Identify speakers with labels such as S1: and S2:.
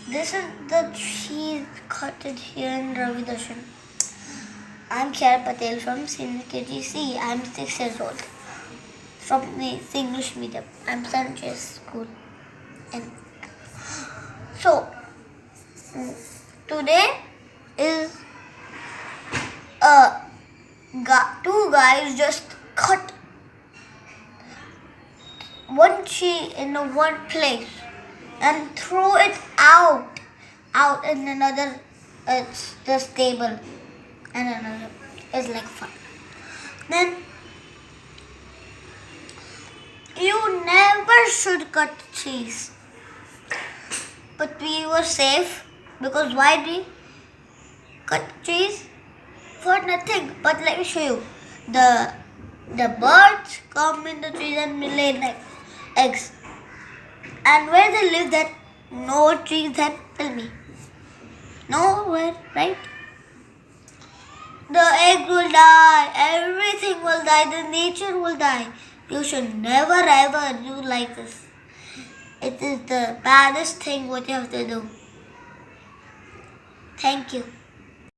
S1: This is the cheese cottage here in Ravi Darshan. I'm Kiara Patel from Senior KGC. I'm 6 years old. From the English medium. I'm Sanchez School. And so today is two guys just cut one cheese in one place and throw it out in another this table and another. It's like fun. Then you never should cut cheese. But we were safe because why we cut cheese? For nothing. But let me show you. The birds come in the trees and lay eggs. And where they live that no trees that tell me. Nowhere, right? The egg will die, everything will die, the nature will die. You should never ever do like this. It is the baddest thing what you have to do. Thank you.